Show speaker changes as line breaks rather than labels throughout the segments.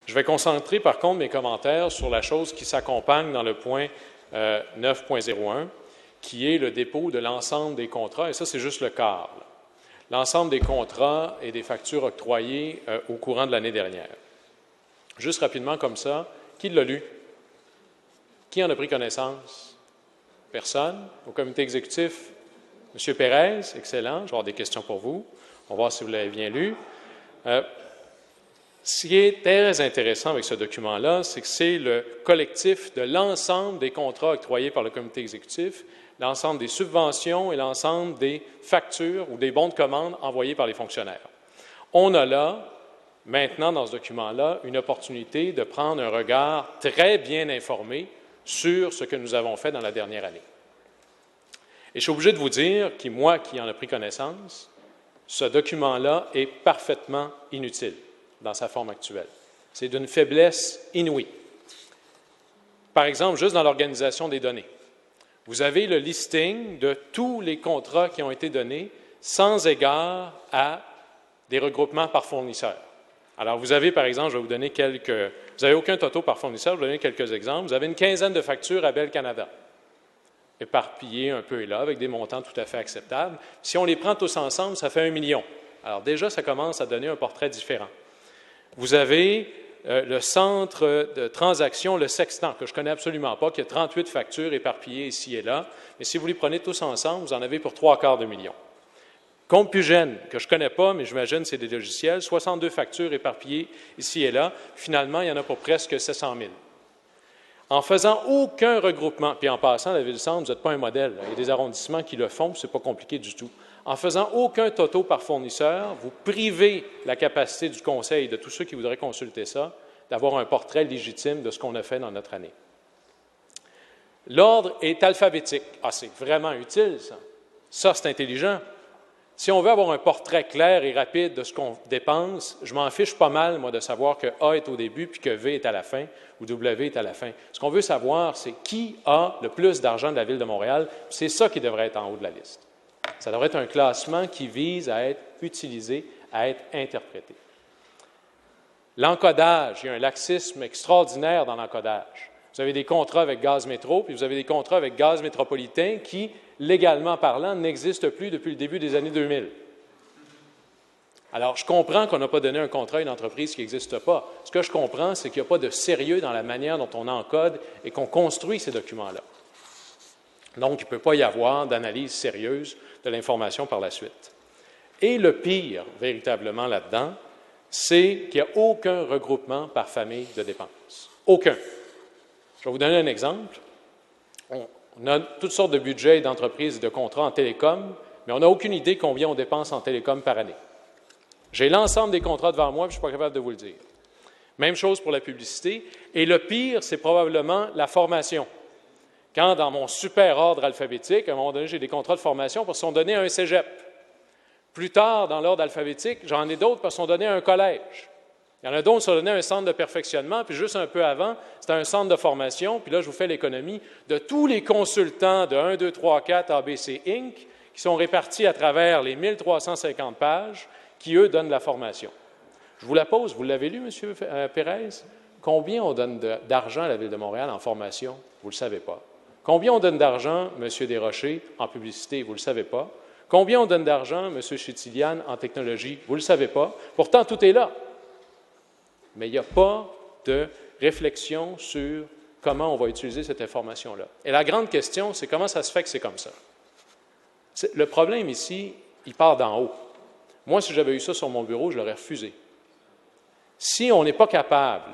Je vais concentrer par contre mes commentaires sur la chose qui s'accompagne dans le point 9.01, qui est le dépôt de l'ensemble des contrats, et ça c'est juste le quart. L'ensemble des contrats et des factures octroyées au courant de l'année dernière. Juste rapidement comme ça, qui l'a lu? Qui en a pris connaissance? Personne? Au comité exécutif? M. Pérez, excellent, je vais avoir des questions pour vous. On va voir si vous l'avez bien lu. Ce qui est très intéressant avec ce document-là, c'est que c'est le collectif de l'ensemble des contrats octroyés par le comité exécutif, l'ensemble des subventions et l'ensemble des factures ou des bons de commande envoyés par les fonctionnaires. On a là, maintenant, dans ce document-là, une opportunité de prendre un regard très bien informé sur ce que nous avons fait dans la dernière année. Et je suis obligé de vous dire, moi qui en ai pris connaissance, ce document-là est parfaitement inutile dans sa forme actuelle. C'est d'une faiblesse inouïe. Par exemple, juste dans l'organisation des données, vous avez le listing de tous les contrats qui ont été donnés sans égard à des regroupements par fournisseurs. Alors, vous avez, par exemple, je vais vous donner quelques... Vous n'avez aucun totaux par fournisseur, je vais vous donner quelques exemples. Vous avez une quinzaine de factures à Bell Canada, éparpillées un peu et là, avec des montants tout à fait acceptables. Si on les prend tous ensemble, ça fait 1 million. Alors déjà, ça commence à donner un portrait différent. Vous avez le centre de transaction, le Sextant, que je ne connais absolument pas, qui a 38 factures éparpillées ici et là. Mais si vous les prenez tous ensemble, vous en avez pour 3/4 de million. Compugène, que je ne connais pas, mais j'imagine que c'est des logiciels, 62 factures éparpillées ici et là. Finalement, il y en a pour presque 700 000. En faisant aucun regroupement, puis en passant, la Ville-Centre, vous n'êtes pas un modèle. Il y a des arrondissements qui le font, ce n'est pas compliqué du tout. En faisant aucun totaux par fournisseur, vous privez la capacité du Conseil, de tous ceux qui voudraient consulter ça, d'avoir un portrait légitime de ce qu'on a fait dans notre année. L'ordre est alphabétique. Ah, c'est vraiment utile, ça. Ça, c'est intelligent. Si on veut avoir un portrait clair et rapide de ce qu'on dépense, je m'en fiche pas mal, moi, de savoir que A est au début puis que V est à la fin ou W est à la fin. Ce qu'on veut savoir, c'est qui a le plus d'argent de la Ville de Montréal. C'est ça qui devrait être en haut de la liste. Ça devrait être un classement qui vise à être utilisé, à être interprété. L'encodage, il y a un laxisme extraordinaire dans l'encodage. Vous avez des contrats avec Gaz Métro, puis vous avez des contrats avec Gaz Métropolitain qui, légalement parlant, n'existent plus depuis le début des années 2000. Alors, je comprends qu'on n'a pas donné un contrat à une entreprise qui n'existe pas. Ce que je comprends, c'est qu'il n'y a pas de sérieux dans la manière dont on encode et qu'on construit ces documents-là. Donc, il ne peut pas y avoir d'analyse sérieuse de l'information par la suite. Et le pire, véritablement, là-dedans, c'est qu'il n'y a aucun regroupement par famille de dépenses. Aucun. Je vais vous donner un exemple. On a toutes sortes de budgets d'entreprises et de contrats en télécom, mais on n'a aucune idée combien on dépense en télécom par année. J'ai l'ensemble des contrats devant moi, puis je ne suis pas capable de vous le dire. Même chose pour la publicité. Et le pire, c'est probablement la formation. Quand, dans mon super ordre alphabétique, à un moment donné, j'ai des contrats de formation parce qu'ils sont donnés à un cégep. Plus tard, dans l'ordre alphabétique, j'en ai d'autres parce qu'ils sont donnés à un collège. Il y en a d'autres qui sont donnés à un centre de perfectionnement, puis juste un peu avant, c'était un centre de formation, puis là, je vous fais l'économie de tous les consultants de 1, 2, 3, 4 ABC Inc. qui sont répartis à travers les 1350 pages qui, eux, donnent la formation. Je vous la pose, vous l'avez lu, M. Pérez? Combien on donne d'argent à la Ville de Montréal en formation? Vous ne le savez pas. Combien on donne d'argent, M. Desrochers, en publicité? Vous ne le savez pas. Combien on donne d'argent, M. Chétilian, en technologie? Vous ne le savez pas. Pourtant, tout est là. Mais il n'y a pas de réflexion sur comment on va utiliser cette information-là. Et la grande question, c'est comment ça se fait que c'est comme ça? Le problème ici, il part d'en haut. Moi, si j'avais eu ça sur mon bureau, je l'aurais refusé. Si on n'est pas capable,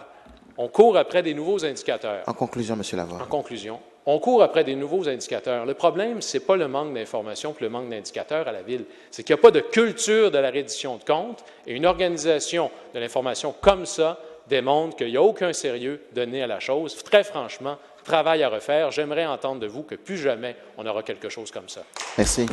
on court après des nouveaux indicateurs.
En conclusion, M. Lavoie.
En conclusion, on court après des nouveaux indicateurs. Le problème, ce n'est pas le manque d'informations et le manque d'indicateurs à la Ville. C'est qu'il n'y a pas de culture de la reddition de comptes et une organisation de l'information comme ça démontre qu'il n'y a aucun sérieux donné à la chose. Très franchement, travail à refaire. J'aimerais entendre de vous que plus jamais on aura quelque chose comme ça.
Merci.